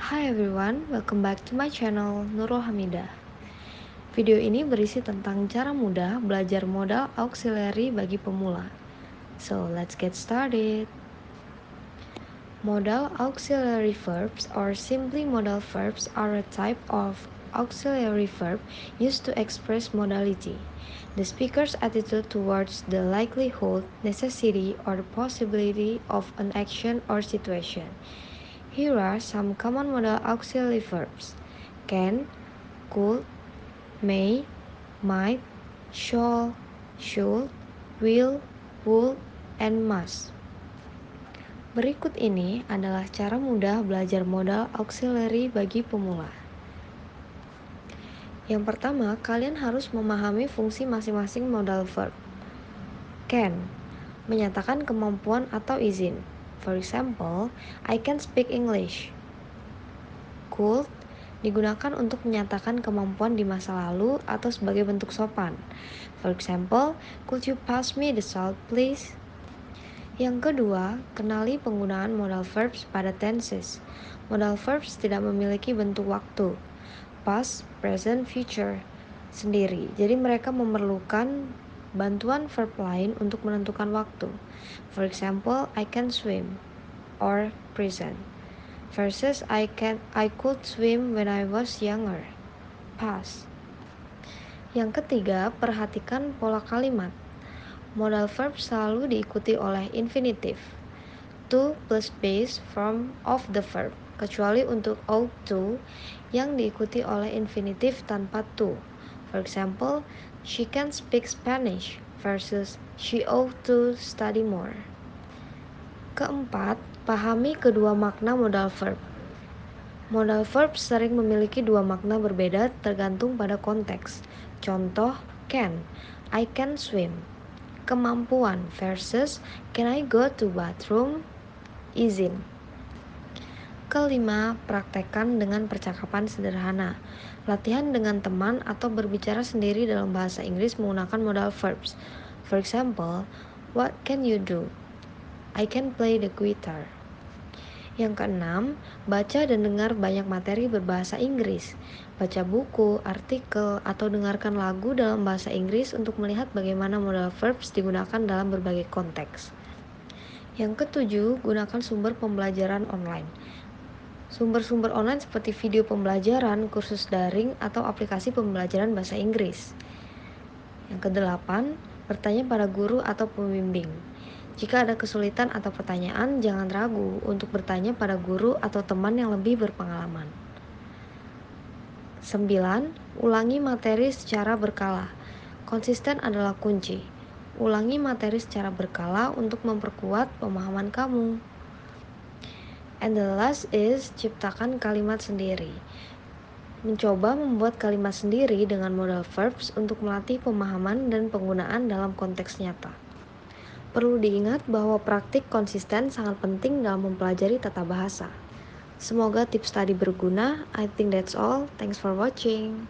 Hi everyone, welcome back to my channel Nurul Hamidah. Video ini berisi tentang cara mudah belajar modal auxiliary bagi pemula. So let's get started. Modal auxiliary verbs, or simply modal verbs, are a type of auxiliary verb used to express modality, the speaker's attitude towards the likelihood, necessity, or the possibility of an action or situation. Here are some common modal auxiliary verbs: can, could, may, might, shall, should, will, would, and must. Berikut ini adalah cara mudah belajar modal auxiliary bagi pemula. Yang pertama, kalian harus memahami fungsi masing-masing modal verb. Can, menyatakan kemampuan atau izin. For example, I can speak English. Could digunakan untuk menyatakan kemampuan di masa lalu atau sebagai bentuk sopan. For example, could you pass me the salt please? Yang kedua, kenali penggunaan modal verbs pada tenses. Modal verbs tidak memiliki bentuk waktu, past, present, future sendiri. Jadi mereka memerlukan bantuan verb lain untuk menentukan waktu. For example, I can swim or present versus I could swim when I was younger, past. Yang ketiga, perhatikan pola kalimat. Modal verb selalu diikuti oleh infinitive, to plus base form of the verb, kecuali untuk ought to yang diikuti oleh infinitive tanpa to. For example, she can speak Spanish versus she ought to study more. Keempat, pahami kedua makna modal verb. Modal verb sering memiliki dua makna berbeda tergantung pada konteks. Contoh, can, I can swim. Kemampuan versus can I go to bathroom? Izin. Kelima, praktekkan dengan percakapan sederhana. Latihan dengan teman atau berbicara sendiri dalam bahasa Inggris menggunakan modal verbs. For example, what can you do? I can play the guitar. Yang keenam, baca dan dengar banyak materi berbahasa Inggris. Baca buku, artikel, atau dengarkan lagu dalam bahasa Inggris untuk melihat bagaimana modal verbs digunakan dalam berbagai konteks. Yang ketujuh, gunakan sumber pembelajaran online. Sumber-sumber online seperti video pembelajaran, kursus daring, atau aplikasi pembelajaran bahasa Inggris. Yang kedelapan, bertanya pada guru atau pembimbing. Jika ada kesulitan atau pertanyaan, jangan ragu untuk bertanya pada guru atau teman yang lebih berpengalaman. 9. Ulangi materi secara berkala. Konsisten adalah kunci. Ulangi materi secara berkala untuk memperkuat pemahaman kamu. And the last is, ciptakan kalimat sendiri. Mencoba membuat kalimat sendiri dengan modal verbs untuk melatih pemahaman dan penggunaan dalam konteks nyata. Perlu diingat bahwa praktik konsisten sangat penting dalam mempelajari tata bahasa. Semoga tips tadi berguna. I think that's all. Thanks for watching.